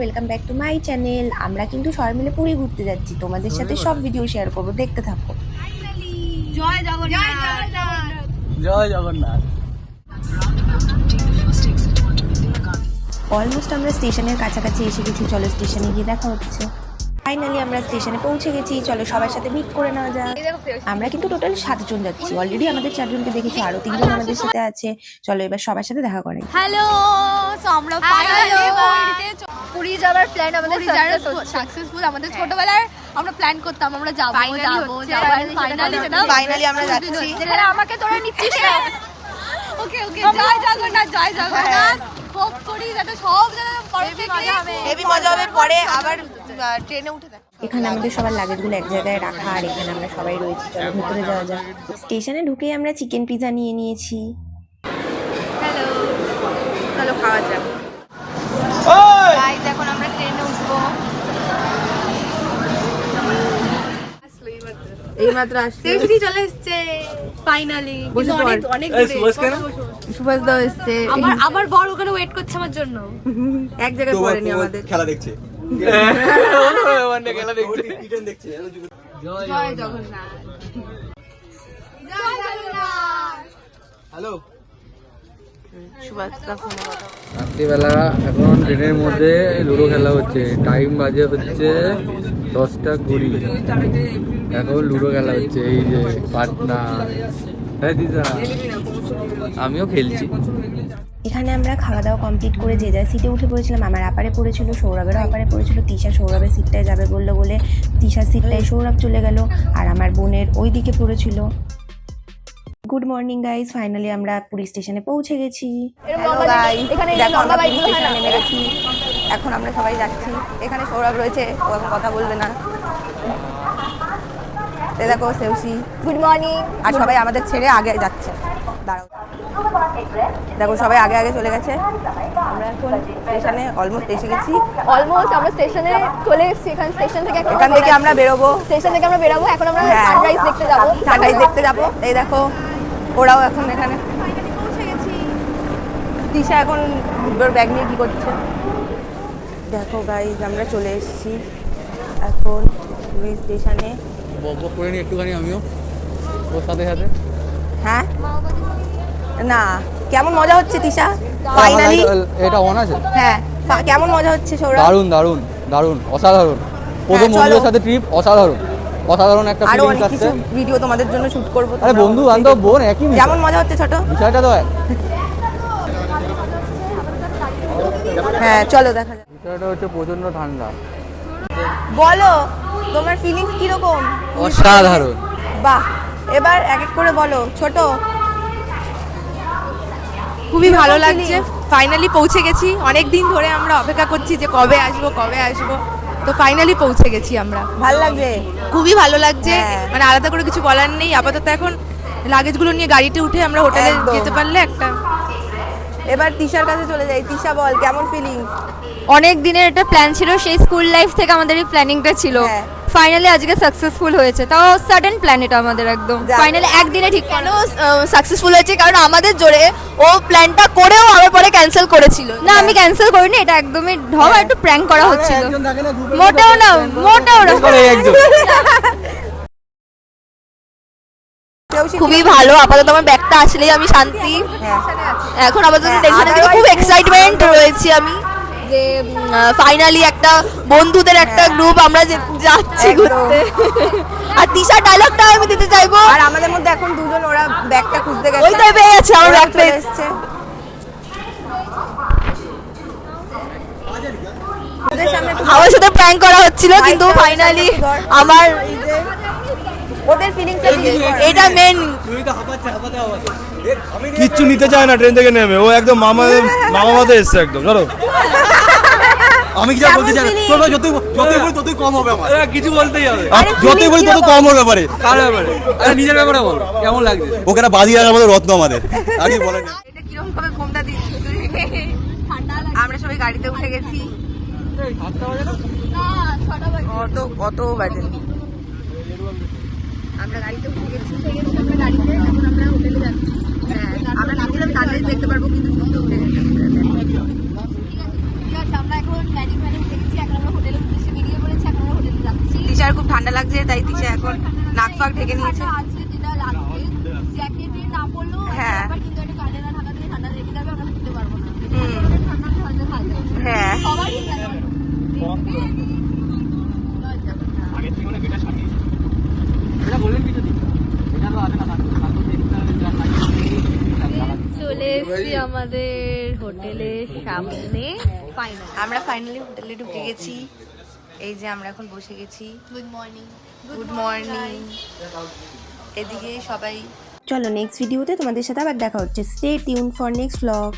Welcome back to my channel. আমরা কিন্তু সবাই মিলে পুরী ঘুরতে যাচ্ছি, তোমাদের সাথে সব ভিডিও শেয়ার করবো, দেখতে থাকো। জয় জগন্নাথ, জয় জগন্নাথ। অলমোস্ট আমরা স্টেশনের কাছাকাছি এসে গেছি, চলো স্টেশনে গিয়ে দেখা হচ্ছে। ফাইনালি আমরা স্টেশনে পৌঁছে গেছি, চলো সবার সাথে মিট করে নেওয়া যাক। আমরা কিন্তু টোটাল 7 জন যাচ্ছি, অলরেডি আমাদের 4 জনকে দেখেছি, আরো 3 জন আমাদের সাথে আছে। চলো এবার সবার সাথে দেখা করে। হ্যালো। সো আমরা ফাইনালি পুরী যাওয়ার প্ল্যান আমাদের সাকসেসফুল। আমাদের ছোটবেলায় আমরা প্ল্যান করতাম আমরা যাবো ফাইনালি আমরা যাচ্ছি। যেখানে আমাকে তোরা নিচ্ছিস না। ওকে ওকে, জয় জগন্নাথ, জয় জগন্নাথ। হোপ করি যাতে সব জায়গায় হেভি মজা হবে। পরে আবার ট্রেনে উঠে দেখ। এখানে আমাদের সবার লাগেজগুলো এক জায়গায় রাখা, আর এখানে আমরা সবাই রয়েছি, চলো ভেতরে যাওয়া যাক। স্টেশনে ঢুকেই আমরা চিকেন পিজা নিয়ে নিয়েছি। হ্যালো, চলো খাওয়া যাক। গাইস এখন আমরা ট্রেনে উঠবো। এইমাত্র আসছে, চলে এসছে ফাইনালি। অনেক সুভাষ দাও এসছে, আবার বড় ওখানে ওয়েট করছে আমার জন্য। এক জায়গায় পড়েনি আমাদের। খেলা দেখছে, খেলা দেখছে। জয় জগন্নাথ, জয় জগন্নাথ। হ্যালো, সুভাষ দা ফোনে কথা। রাত্রিবেলা এখন ট্রেনের মধ্যে লুডো খেলা হচ্ছে। টাইম বাজে হচ্ছে 10:20। এখন লুডো খেলা হচ্ছে। এই যে পার্টনার, হ্যাঁ দিদা, আমিও খেলছি। এখানে আমরা খাওয়া দাওয়া কমপ্লিট করে যে যার সিটে উঠে পড়েছিলাম। আমার আপারে পড়েছিল, সৌরভেরও আপারে পড়েছিল। তিশা সৌরভের সিটটায় যাবে বললো বলে তিশার সিটটায় সৌরভ চলে গেল, আর আমার বোনের ওই দিকে পড়েছিল। গুড মর্নিং গাইস, ফাইনালি আমরা পুরী স্টেশনে পৌঁছে গেছি। হ্যালো গাইস, দেখো আমরা পুরী স্টেশনে নেমে গেছি। এখন আমরা সবাই যাচ্ছি। এখানে সৌরভ রয়েছে, ও এখন কথা বলবে না। দেখো সেউসি, গুড মর্নিং। আর সবাই আমাদের ছেড়ে আগে যাচ্ছে। দাঁড়াও, দেখো সবাই আগে আগে চলে গেছে। আমরা এখন স্টেশনে অলমোস্ট এসে গেছি। আমরা স্টেশনে চলে এসেছি। এখান থেকে আমরা বেরোবো। স্টেশন থেকে আমরা বেরোবো। এখন আমরা হ্যাঁ, সানরাইজ দেখতে যাবো। সানরাইজ দেখতে যাবো। এই দেখো ওরাও এখন এখানে পৌঁছে গেছি। তিশা এখন ওর ব্যাগ নিয়ে কি করছে দেখো গাইজ। আমরা চলে এসেছি এখন পুরী স্টেশনে। বক করে নি একটুখানি আমিও ওর সাথে সাথে। হ্যাঁ না, কেমন মজা হচ্ছে তিশা ফাইনালি? এটা অন আছে। হ্যাঁ, কেমন মজা হচ্ছে সৌরভ? দারুণ দারুণ দারুণ, অসাধারণ। প্রথম বন্ধুদের সাথে ট্রিপ, অসাধারণ অসাধারণ একটা আরো ফিলিংস অনেক আসছে। কিছু ভিডিও তোমাদের জন্য শুট করব। আরে বন্ধু বান্ধব বোন একই বিষয়। কেমন মজা হচ্ছে ছোট? বিষয়টা তো হ্যাঁ চলো দেখা যাক। বিষয়টা হচ্ছে প্রচন্ড ঠান্ডা। বলো তোমার ফিলিংস কি রকম? অসাধারণ। বাহ, এবার এক এক করে বলো। ছোট, খুবই ভালো লাগছে। ফাইনালি পৌঁছে গেছি। অনেক দিন ধরে আমরা অপেক্ষা করছি যে কবে আসবো। তো ফাইনালি পৌঁছে গেছি আমরা। ভালো লাগছে? খুবই ভালো লাগছে। হ্যাঁ। মানে আলাদা করে কিছু বলার নেই। আপাতত এখন লাগেজগুলো নিয়ে গাড়িতে উঠে আমরা হোটেলে একদম। যেতে পারলে একটা। এবার তিশার কাছে চলে যাই। তিশা বল, কেমন ফিলিংস? অনেক দিনের একটা প্ল্যান ছিল, সেই স্কুল লাইফ থেকে আমাদের এই প্ল্যানিংটা ছিল। হ্যাঁ। ফাইনালি আজকে সাকসেসফুল হয়েছে। তাও সাডেন প্ল্যান এটা আমাদের একদম ফাইনালি একদিনে ঠিক। কেন সাকসেসফুল হয়েছে? কারণ আমাদের জোরে ও প্ল্যানটা করেও আবার পরে ক্যান্সেল করেছিল। না, আমি ক্যান্সেল করিনি, এটা একদমই ঢবা একটু প্র্যাঙ্ক করা হচ্ছিল। মোটেও না। খুবই ভালো। আপাতত আমার ব্যাগটা আসলেই আমি শান্তি। হ্যাঁ। এখন আপাতত হ্যাঁ, টেনশনে থেকে খুব এক্সাইটমেন্ট রয়েছি আমি যে ফাইনালি একটা বন্ধুদের একটা গ্রুপ আমরা যাচ্ছি একদম। ঘুরতে। আর তিশা ডায়লগটা আমি দিতে চাইবো। আর আমাদের মধ্যে এখন দুজন ওরা ব্যাগটা খুঁজতে গেছে। ওই তো পেয়ে গেছে, আমার ব্যাগ চলে এসেছে। ওদের সামনে একটু আমার সাথে প্র্যাঙ্ক করা হচ্ছিল, কিন্তু বাইকটা ফাইনালি ওদের সামনে আমার এই যে ওদের ফিলিংসটা এটা মেন। কিচ্ছু নিতে চায় না ট্রেন থেকে নেমে, ও একদম মামা মতো এসছে একদম। চলো, আমি কি যা বলতে চাই, তোরা যতই বলি ততই কম হবে আমার। কিছু বলতেই হবে, যতই বলি তত কম হবে ব্যাপারে। কার ব্যাপারে? আরে নিজের ব্যাপারে বল, কেমন লাগছে? ওকে একটা বাজি রাখার মতো রত্ন আমাদের, আগে বলেন। এটা কিরকম ভাবে ঘুমটা দিচ্ছি? আমরা সবাই গাড়িতে উঠে গেছি। অত বাজে আমরা গাড়িতে উঠে গেছি। আমরা গাড়িতে এখন আমরা হোটেলে যাচ্ছি। হ্যাঁ, আমরা ভাবছিলাম সানরাইজ দেখতে পারবো, কিন্তু সূর্য উঠে গেছে। গাইস আমরা এখন ম্যাজিক ভ্যানে উঠে গেছি, এখন আমরা হোটেলের উদ্দেশ্যে বেরিয়ে পড়েছি, এখন আমরা হোটেলে যাচ্ছি। তিশার খুব ঠান্ডা লাগছে, তাই তিশা এখন নাক ফাক ঢেকে নিয়েছে। আছে যেটা লাগবে, জ্যাকেট দিয়ে না পরলেও হ্যাঁ। আবার কিন্তু একটা কাঁধে না ঢাকা দিয়ে ঠান্ডা লেগে যাবে, আমরা উঠতে পারবো না। হুম। ঠান্ডা ঠান্ডা থাকে। হ্যাঁ। সবারই জানো। চলে এসেছি আমাদের হোটেলের সামনে। আমরা ফাইনালি হোটেলে ঢুকে গেছি। এই যে আমরা এখন বসে গেছি। Good morning. Good morning. এদিকে সবাই চলো নেক্সট ভিডিওতে তোমাদের সাথে আবার দেখা হচ্ছে। Stay tune for next blog.